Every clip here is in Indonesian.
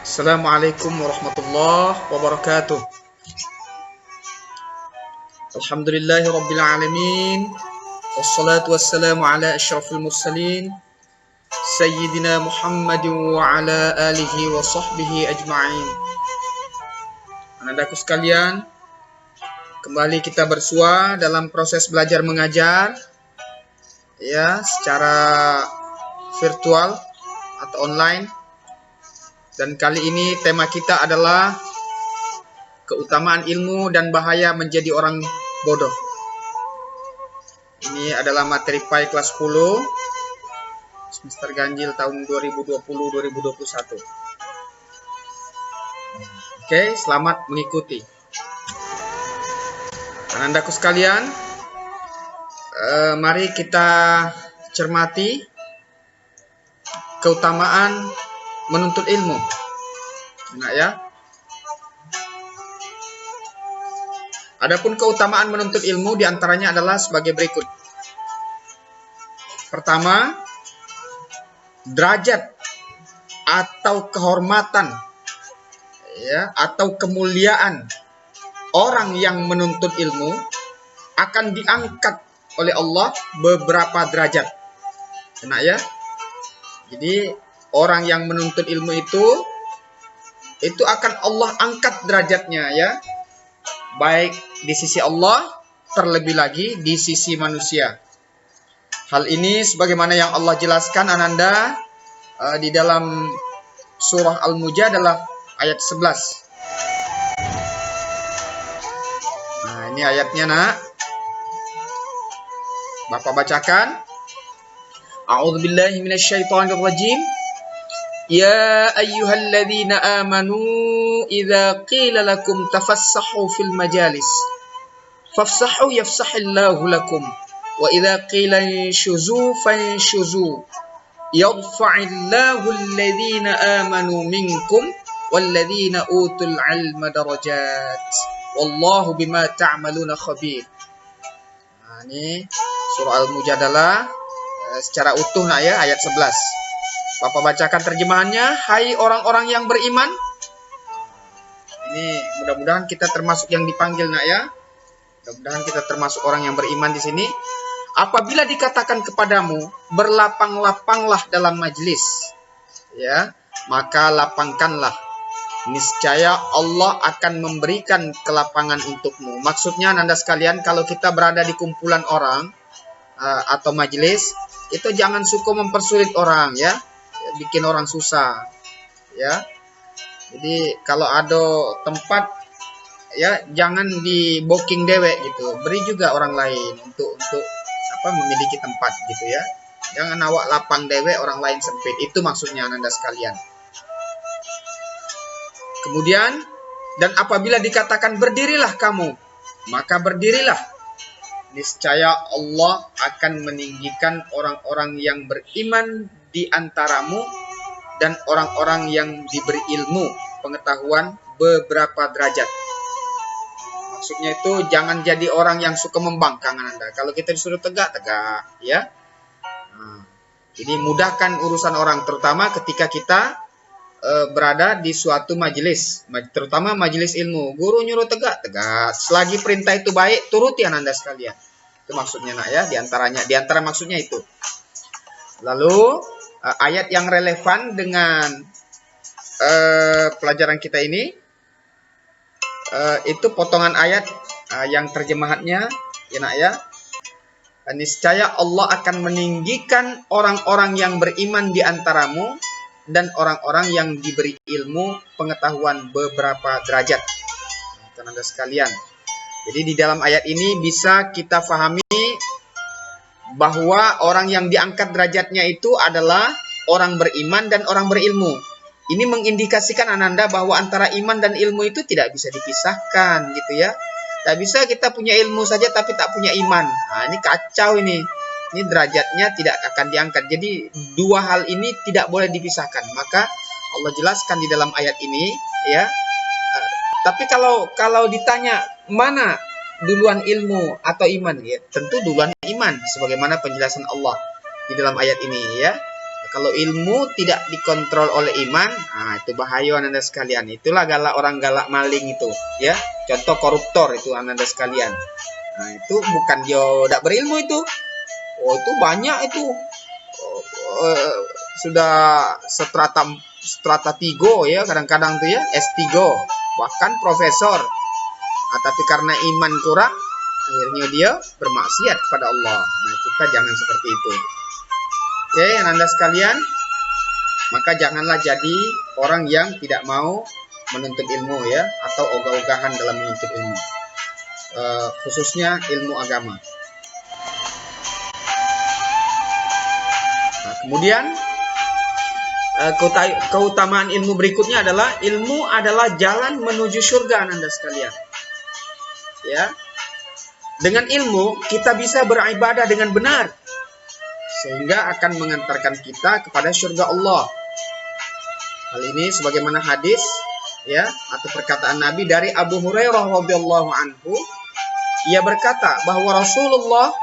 Assalamualaikum warahmatullahi wabarakatuh. Alhamdulillahi rabbil alamin. Wassalatu wassalamu ala asyrafil mursalin Sayyidina Muhammadin wa ala alihi wa sahbihi ajma'in. Anak-anakku sekalian, kembali kita bersua dalam proses belajar mengajar ya, secara virtual atau online. Dan kali ini tema kita adalah keutamaan ilmu dan bahaya menjadi orang bodoh. Ini adalah materi PAI kelas 10 semester ganjil tahun 2020-2021. Oke, selamat mengikuti. Anak-anakku sekalian, mari kita cermati keutamaan menuntut ilmu. Nah ya. Adapun keutamaan menuntut ilmu diantaranya adalah sebagai berikut. Pertama, derajat atau kehormatan ya, atau kemuliaan orang yang menuntut ilmu akan diangkat oleh Allah beberapa derajat. Nah ya. Jadi orang yang menuntut ilmu itu akan Allah angkat derajatnya ya, baik di sisi Allah, terlebih lagi di sisi manusia. Hal ini sebagaimana yang Allah jelaskan ananda di dalam surah Al-Mujadalah ayat 11. Nah, ini ayatnya nak. Bapak bacakan. A'udzubillahi minasyaitonirrajim. Ya ayyuhalladzina amanu idza qila lakum tafassahu fil majalis fafsahu yafsahillahu lakum wa idza qila inshuzu fanshuzu yarfa'illahu alladzina amanu minkum walladzina utul ilma darajat wallahu bima ta'maluna khabir. Nah, ini surah Al-Mujadalah secara utuh nak ya, ayat 11. Bapak bacakan terjemahannya. Hai orang-orang yang beriman. Ini mudah-mudahan kita termasuk yang dipanggil nak ya. Mudah-mudahan kita termasuk orang yang beriman di sini. Apabila dikatakan kepadamu, berlapang-lapanglah dalam majlis, ya, maka lapangkanlah. Niscaya Allah akan memberikan kelapangan untukmu. Maksudnya Anda sekalian, kalau kita berada di kumpulan orang atau majlis, itu jangan suka mempersulit orang ya, bikin orang susah ya. Jadi kalau ada tempat ya, jangan di booking dewek gitu, beri juga orang lain untuk memiliki tempat gitu ya. Jangan awak lapang dewek, orang lain sempit. Itu maksudnya Anda sekalian. Kemudian, dan apabila dikatakan berdirilah kamu, maka berdirilah. Niscaya Allah akan meninggikan orang-orang yang beriman di antaramu dan orang-orang yang diberi ilmu pengetahuan beberapa derajat. Maksudnya itu jangan jadi orang yang suka membangkang Anda. Kalau kita disuruh tegak ya. Nah, jadi mudahkan urusan orang, terutama ketika kita berada di suatu majelis, terutama majelis ilmu. Guru nyuruh tegak. Selagi perintah itu baik, turuti Anda sekalian. Itu maksudnya nak ya, di antara maksudnya itu. Lalu ayat yang relevan dengan pelajaran kita ini itu potongan ayat yang terjemahannya ya nak ya. Niscaya Allah akan meninggikan orang-orang yang beriman di antaramu dan orang-orang yang diberi ilmu pengetahuan beberapa derajat. Teman-teman sekalian. Jadi di dalam ayat ini bisa kita fahami bahwa orang yang diangkat derajatnya itu adalah orang beriman dan orang berilmu. Ini mengindikasikan ananda bahwa antara iman dan ilmu itu tidak bisa dipisahkan gitu ya. Tak bisa kita punya ilmu saja tapi tak punya iman. Nah, ini kacau ini. Ini derajatnya tidak akan diangkat. Jadi dua hal ini tidak boleh dipisahkan. Maka Allah jelaskan di dalam ayat ini ya. Tapi kalau ditanya mana duluan ilmu atau iman ya, tentu duluan iman sebagaimana penjelasan Allah di dalam ayat ini ya. Kalau ilmu tidak dikontrol oleh iman, itu bahaya Ananda sekalian. Itulah orang galak maling itu, ya. Contoh koruptor itu Ananda sekalian. Nah, itu bukan dia tidak berilmu itu. Oh, itu banyak itu. Sudah strata 3 ya, kadang-kadang tuh ya, S3, bahkan profesor. Tapi karena iman kurang, akhirnya dia bermaksiat kepada Allah. Nah, kita jangan seperti itu. Oke, Ananda sekalian, maka janganlah jadi orang yang tidak mau menuntut ilmu ya, atau ogah-ogahan dalam menuntut ilmu, khususnya ilmu agama. Nah, kemudian keutamaan ilmu berikutnya adalah ilmu adalah jalan menuju surga Ananda sekalian. Ya, dengan ilmu kita bisa beribadah dengan benar, sehingga akan mengantarkan kita kepada surga Allah. Hal ini sebagaimana hadis ya, atau perkataan Nabi dari Abu Hurairah radhiyallahu anhu. Ia berkata bahwa Rasulullah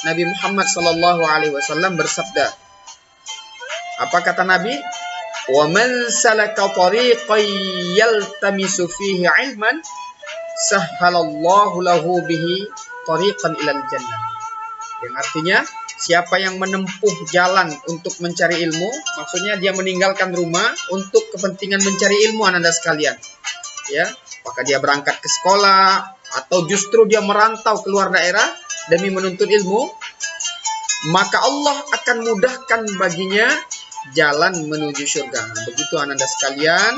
Nabi Muhammad sallallahu alaihi wasallam bersabda. Apa kata Nabi? "Wa man salaka tariqan yaltamisu fihi 'ilman, sahhalallahu lahu bihi tariqan ilal jannah." Yang artinya, siapa yang menempuh jalan untuk mencari ilmu, maksudnya dia meninggalkan rumah untuk kepentingan mencari ilmu Ananda sekalian. Ya, maka dia berangkat ke sekolah atau justru dia merantau keluar daerah demi menuntut ilmu, maka Allah akan mudahkan baginya jalan menuju surga. Begitu Ananda sekalian,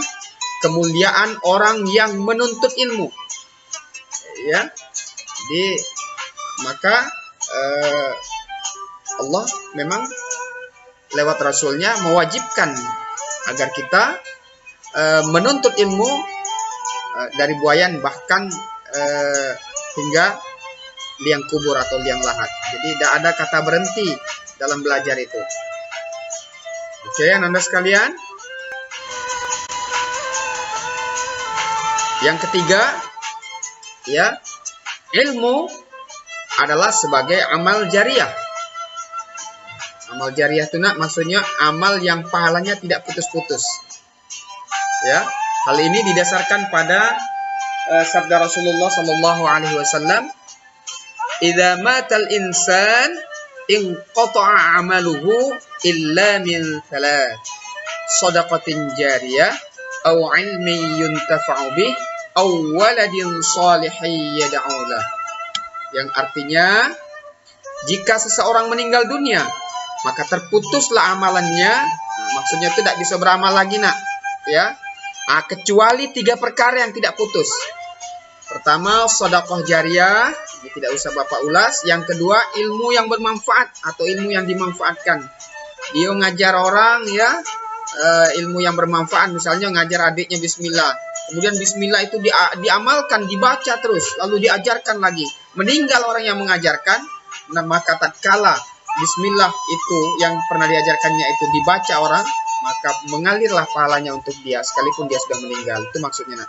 kemuliaan orang yang menuntut ilmu. Ya. Jadi maka Allah memang lewat Rasulnya mewajibkan agar kita menuntut ilmu dari buayan, bahkan hingga liang kubur atau liang lahat. Jadi tidak ada kata berhenti dalam belajar itu. Oke, Ananda sekalian. Yang ketiga, ya, ilmu adalah sebagai amal jariah. Amal jariah itu maksudnya amal yang pahalanya tidak putus-putus. Ya, hal ini didasarkan pada sabda Rasulullah sallallahu alaihi wasallam, "Idza matal insan inqata'a 'amaluhu illa min thalath, shadaqatin jariyah aw 'ilmin yuntafa'u bih aw waladin shalihin yad'u lah." Yang artinya, jika seseorang meninggal dunia, maka terputuslah amalannya. Maksudnya itu tidak bisa beramal lagi ya. Kecuali 3 perkara yang tidak putus. Pertama, sedekah jariyah, ini tidak usah Bapak ulas. Yang kedua, ilmu yang bermanfaat atau ilmu yang dimanfaatkan. Dia ngajar orang ya, ilmu yang bermanfaat, misalnya ngajar adiknya bismillah. Kemudian bismillah itu diamalkan, dibaca terus, lalu diajarkan lagi. Meninggal orang yang mengajarkan, maka tatkala bismillah itu yang pernah diajarkannya itu dibaca orang, maka mengalirlah pahalanya untuk dia sekalipun dia sudah meninggal. Itu maksudnya.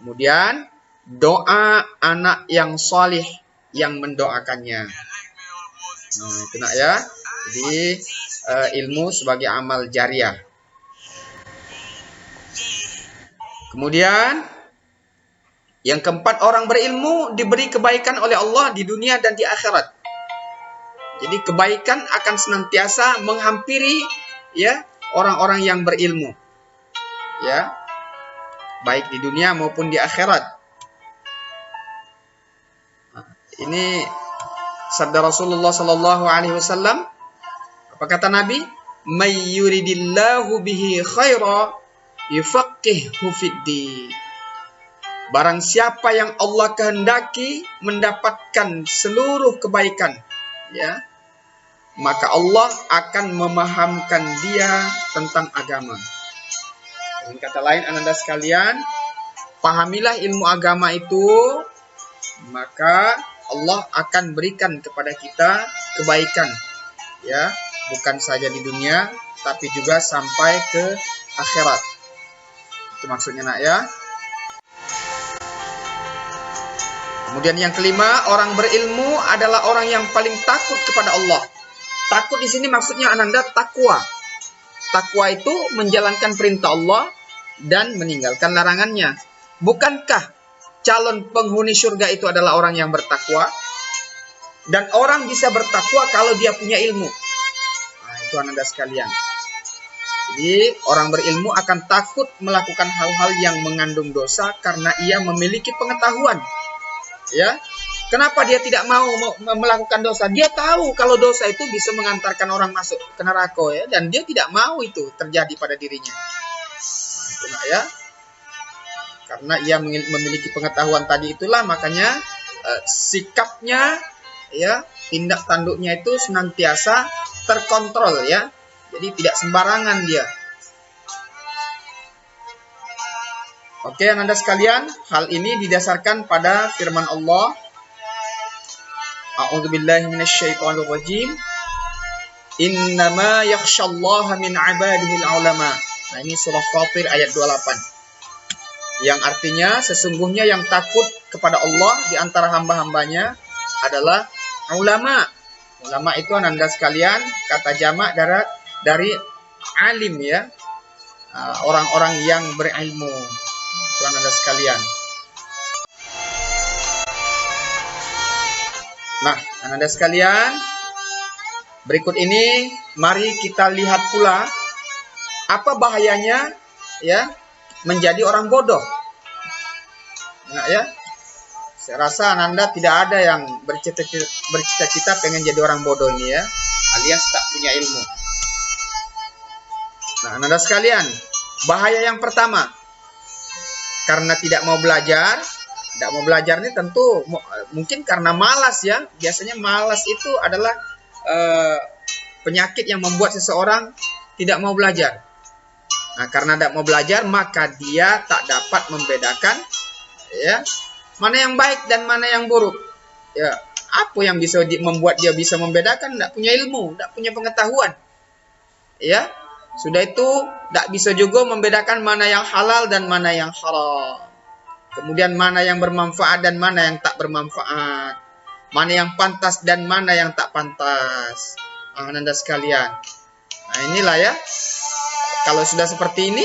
Kemudian doa anak yang salih yang mendoakannya. Nah, itu ya. Jadi ilmu sebagai amal jariah. Kemudian yang keempat, orang berilmu diberi kebaikan oleh Allah di dunia dan di akhirat. Jadi kebaikan akan senantiasa menghampiri ya orang-orang yang berilmu. Ya. Baik di dunia maupun di akhirat. Nah, ini sabda Rasulullah sallallahu alaihi wasallam. Apa kata Nabi? "May yuridillahu bihi khaira yufaqqihhu fid-din." Barang siapa yang Allah kehendaki mendapatkan seluruh kebaikan, ya, maka Allah akan memahamkan dia tentang agama. Dengan kata lain, Ananda sekalian, pahamilah ilmu agama itu, maka Allah akan berikan kepada kita kebaikan, ya, bukan saja di dunia, tapi juga sampai ke akhirat. Itu maksudnya ya. Kemudian yang kelima, orang berilmu adalah orang yang paling takut kepada Allah. Takut di sini maksudnya Ananda takwa. Takwa itu menjalankan perintah Allah dan meninggalkan larangannya. Bukankah calon penghuni surga itu adalah orang yang bertakwa? Dan orang bisa bertakwa kalau dia punya ilmu. Nah, itu ananda sekalian. Jadi orang berilmu akan takut melakukan hal-hal yang mengandung dosa karena ia memiliki pengetahuan. Ya, kenapa dia tidak mau melakukan dosa? Dia tahu kalau dosa itu bisa mengantarkan orang masuk ke neraka, ya, dan dia tidak mau itu terjadi pada dirinya. Nah, itu ya. Karena ia memiliki pengetahuan tadi itulah makanya sikapnya, ya, tindak tanduknya itu senantiasa terkontrol, ya. Jadi tidak sembarangan dia. Oke, ananda sekalian, hal ini didasarkan pada firman Allah. A'udzubillahi minasyaitonirrajim. Innama yakhsyallaha min ibadihil ulama. Nah, ini surah Fatir ayat 28. Yang artinya sesungguhnya yang takut kepada Allah di antara hamba-hambanya adalah ulama. Ulama itu ananda sekalian kata jamak dari alim, ya. Orang-orang yang berilmu. Itu ananda sekalian. Nah, ananda sekalian, berikut ini mari kita lihat pula apa bahayanya, ya, menjadi orang bodoh. Nah, ya. Saya rasa ananda tidak ada yang bercita-cita pengen jadi orang bodoh ini, ya, alias tak punya ilmu. Nah, ananda sekalian, bahaya yang pertama, karena tidak mau belajar. Tidak mau belajar ini tentu mungkin karena malas, ya. Biasanya malas itu adalah penyakit yang membuat seseorang tidak mau belajar. Nah, karena tidak mau belajar, maka dia tak dapat membedakan, ya, mana yang baik dan mana yang buruk. Ya, apa yang bisa membuat dia bisa membedakan? Tidak punya ilmu, tidak punya pengetahuan. Ya, sudah itu tidak bisa juga membedakan mana yang halal dan mana yang haram. Kemudian mana yang bermanfaat dan mana yang tak bermanfaat. Mana yang pantas dan mana yang tak pantas. Ananda sekalian. Nah, inilah, ya. Kalau sudah seperti ini,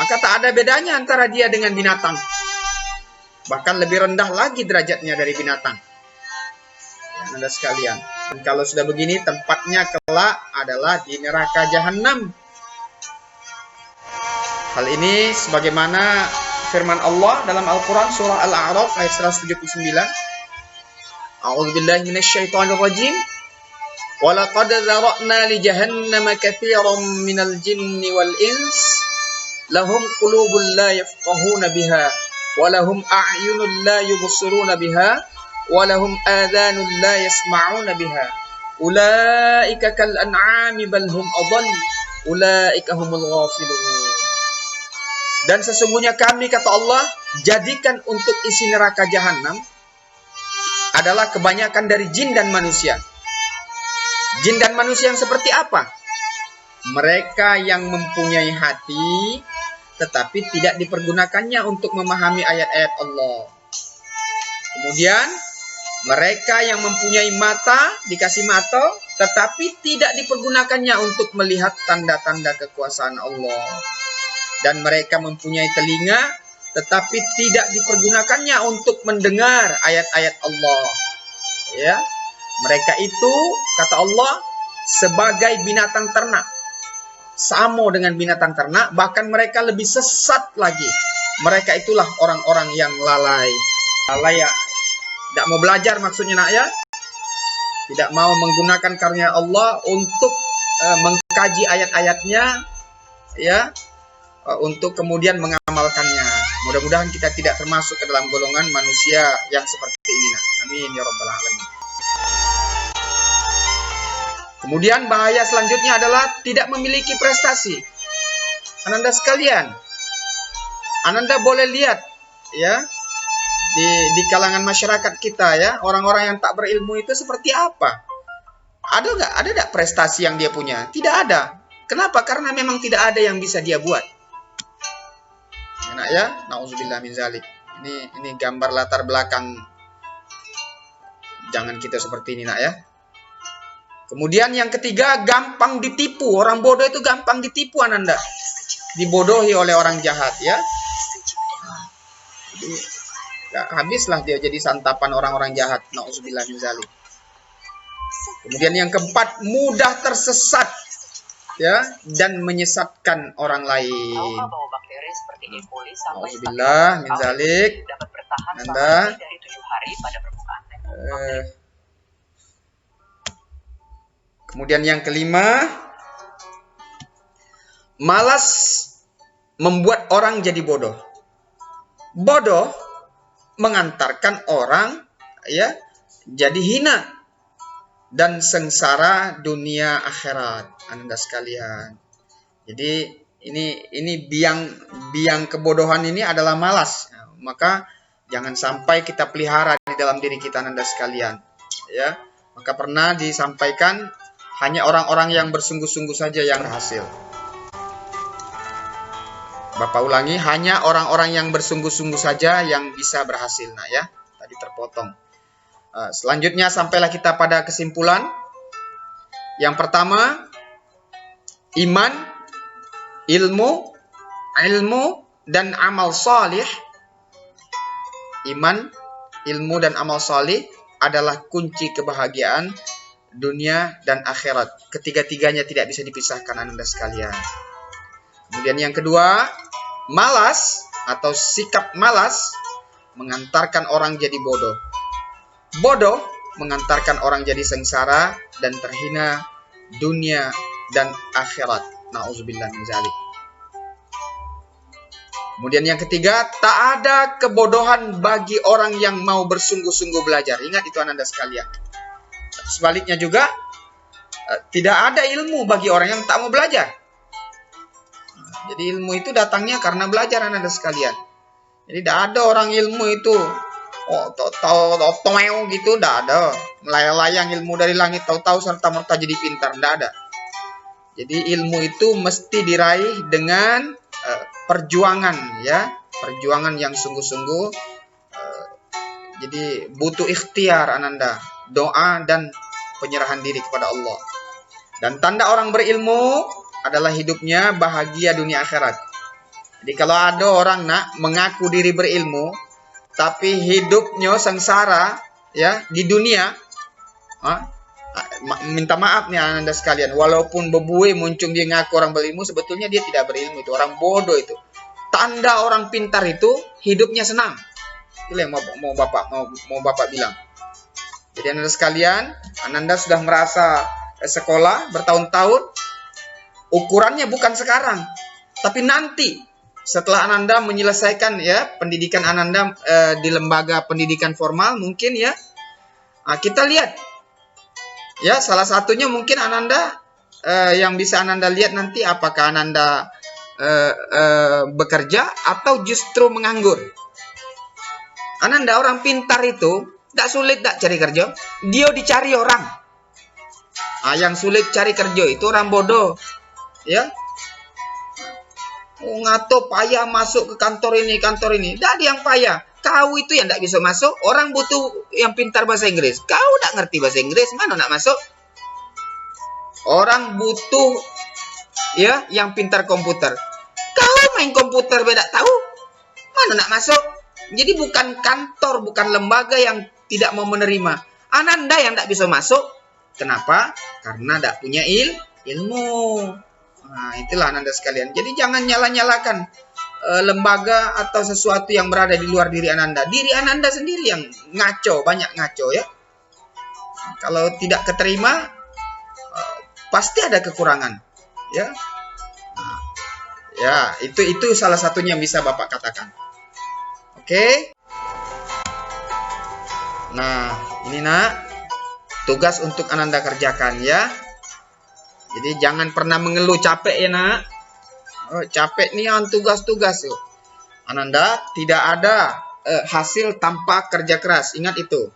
maka tak ada bedanya antara dia dengan binatang. Bahkan lebih rendah lagi derajatnya dari binatang. Ananda sekalian. Dan kalau sudah begini, tempatnya kelak adalah di neraka jahanam. Hal ini sebagaimana firman Allah dalam Al-Quran surah Al-A'raf ayat 179. A'udzubillahi minasyaitonirrajim. Walaqad dzara'na li jahannama katsiran minal jinni wal ins lahum qulubun la yafqahuna biha wa lahum a'yunun la yubsiruna biha wa lahum adhanun la yasma'una biha ulaika kal an'ami bal hum adall ulaika humul ghafilun. Dan sesungguhnya kami, kata Allah, jadikan untuk isi neraka jahanam adalah kebanyakan dari jin dan manusia. Jin dan manusia yang seperti apa? Mereka yang mempunyai hati, tetapi tidak dipergunakannya untuk memahami ayat-ayat Allah. Kemudian, mereka yang mempunyai mata, dikasih mata, tetapi tidak dipergunakannya untuk melihat tanda-tanda kekuasaan Allah. Dan mereka mempunyai telinga, tetapi tidak dipergunakannya untuk mendengar ayat-ayat Allah. Ya, mereka itu, kata Allah, sebagai binatang ternak. Sama dengan binatang ternak, bahkan mereka lebih sesat lagi. Mereka itulah orang-orang yang lalai. Lalai, ya. Tidak mau belajar maksudnya, nak, ya. Tidak mau menggunakan karunia Allah untuk mengkaji ayat-ayatnya, ya, untuk kemudian mengamalkannya. Mudah-mudahan kita tidak termasuk ke dalam golongan manusia yang seperti ini. Amin ya rabbal alamin. Kemudian bahaya selanjutnya adalah tidak memiliki prestasi. Ananda sekalian, Ananda boleh lihat, ya, di kalangan masyarakat kita, ya, orang-orang yang tak berilmu itu seperti apa? Ada nggak prestasi yang dia punya? Tidak ada. Kenapa? Karena memang tidak ada yang bisa dia buat. Enak, ya, nauzubillah min zalik. Ini gambar latar belakang. Jangan kita seperti ini, nak, ya. Kemudian yang ketiga, gampang ditipu. Orang bodoh itu gampang ditipu Ananda. Dibodohi oleh orang jahat ya. Jadi, ya, habislah dia jadi santapan orang-orang jahat. Nauzubillah min dzalik. Kemudian yang keempat, mudah tersesat ya dan menyesatkan orang lain. Nauzubillah min dzalik. Anda kemudian yang kelima, malas membuat orang jadi bodoh. Bodoh mengantarkan orang ya jadi hina dan sengsara dunia akhirat, Anda sekalian. Jadi ini biang kebodohan ini adalah malas. Maka jangan sampai kita pelihara di dalam diri kita, Anda sekalian. Ya, maka pernah disampaikan hanya orang-orang yang bersungguh-sungguh saja yang berhasil. Bapak ulangi, hanya orang-orang yang bersungguh-sungguh saja yang bisa berhasil. Nah ya, tadi terpotong. Selanjutnya sampailah kita pada kesimpulan. Yang pertama, iman, ilmu dan amal salih. Iman, ilmu dan amal salih adalah kunci kebahagiaan dunia dan akhirat. Ketiga-tiganya tidak bisa dipisahkan, Anda sekalian. Kemudian yang kedua, malas atau sikap malas mengantarkan orang jadi bodoh. Bodoh mengantarkan orang jadi sengsara dan terhina dunia dan akhirat. Nauzubillah min dzalik. Kemudian yang ketiga, tak ada kebodohan bagi orang yang mau bersungguh-sungguh belajar. Ingat itu Anda sekalian. Sebaliknya juga, tidak ada ilmu bagi orang yang tak mau belajar. Jadi ilmu itu datangnya karena belajar Anda sekalian. Jadi tidak ada orang ilmu itu tahu gitu, tidak ada. Melayang-layang ilmu dari langit, tahu-tahu serta-merta jadi pintar, tidak ada. Jadi ilmu itu mesti diraih dengan perjuangan ya, perjuangan yang sungguh-sungguh. Jadi butuh ikhtiar Ananda, doa dan penyerahan diri kepada Allah. Dan tanda orang berilmu adalah hidupnya bahagia dunia akhirat. Jadi kalau ada orang mengaku diri berilmu tapi hidupnya sengsara ya di dunia, minta maaf nih Anda sekalian, walaupun bebuih muncung dia ngaku orang berilmu, sebetulnya dia tidak berilmu, itu orang bodoh itu. Tanda orang pintar itu hidupnya senang. Itu yang mau Bapak bilang. Jadi Anda sekalian, Anda sudah merasa sekolah bertahun-tahun, ukurannya bukan sekarang, tapi nanti setelah Ananda menyelesaikan ya pendidikan Ananda di lembaga pendidikan formal mungkin ya, kita lihat ya salah satunya mungkin Ananda yang bisa Ananda lihat nanti apakah Ananda bekerja atau justru menganggur. Ananda orang pintar itu tidak sulit tak cari kerja, dia dicari orang. Yang sulit cari kerja itu orang bodoh ya. Ngato payah masuk ke kantor ini. Tidak ada yang payah. Kau itu yang tidak bisa masuk. Orang butuh yang pintar bahasa Inggris. Kau tidak ngerti bahasa Inggris, mana nak masuk? Orang butuh ya yang pintar komputer. Kau main komputer beda tahu, mana nak masuk? Jadi bukan kantor, bukan lembaga yang tidak mau menerima. Ananda yang tidak bisa masuk. Kenapa? Karena tidak punya ilmu. Nah, itulah Anda sekalian. Jadi jangan nyala-nyalakan lembaga atau sesuatu yang berada di luar diri Anda. Diri Anda sendiri yang ngaco, banyak ngaco ya. Kalau tidak keterima, pasti ada kekurangan. Ya, nah, ya itu salah satunya yang bisa Bapak katakan. Oke. Nah, ini tugas untuk Ananda kerjakan ya. Jadi jangan pernah mengeluh capek ya capek nih tugas-tugas yuk. Ananda tidak ada hasil tanpa kerja keras. Ingat itu.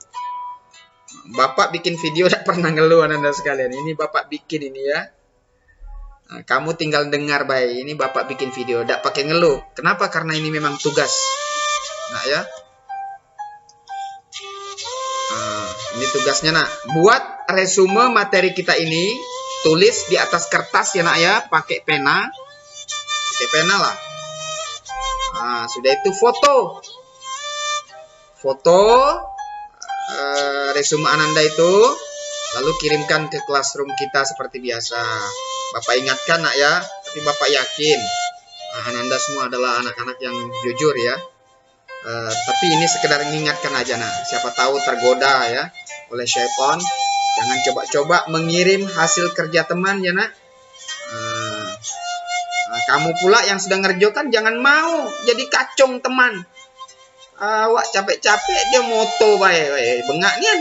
Bapak bikin video tidak pernah ngeluh Ananda sekalian. Ini Bapak bikin ini ya. Nah, kamu tinggal dengar baik. Ini Bapak bikin video, tidak pakai ngeluh. Kenapa? Karena ini memang tugas. Nah ya. Ini tugasnya buat resume materi kita ini, tulis di atas kertas ya nak ya, pakai pena. Pakai pena lah. Nah, sudah itu foto resume Ananda itu, lalu kirimkan ke classroom kita seperti biasa. Bapak ingatkan nak ya, tapi Bapak yakin Ananda semua adalah anak-anak yang jujur ya. Tapi ini sekedar mengingatkan aja nak, siapa tahu tergoda ya oleh syaitan. Jangan coba-coba mengirim hasil kerja teman ya nak. Kamu pula yang sedang ngerjakan jangan mau jadi kacung teman. Awak capek-capek dia moto bae bengak nian.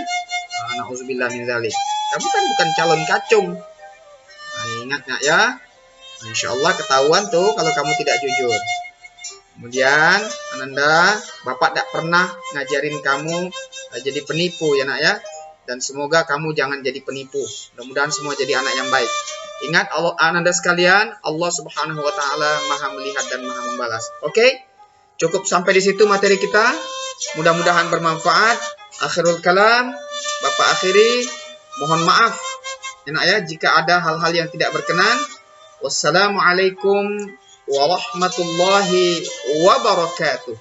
Nauzubillah min dzalik. Kamu kan bukan calon kacung. Ingat nak ya. Insyaallah ketahuan tuh kalau kamu tidak jujur. Kemudian Ananda, Bapak tidak pernah ngajarin kamu jadi penipu ya nak ya. Dan semoga kamu jangan jadi penipu. Mudah-mudahan semua jadi anak yang baik. Ingat Ananda sekalian, Allah Subhanahu wa taala Maha melihat dan Maha membalas. Oke? Cukup sampai di situ materi kita. Mudah-mudahan bermanfaat. Akhirul kalam, Bapak akhiri. Mohon maaf ya jika ada hal-hal yang tidak berkenan. Wassalamualaikum warahmatullahi wabarakatuh.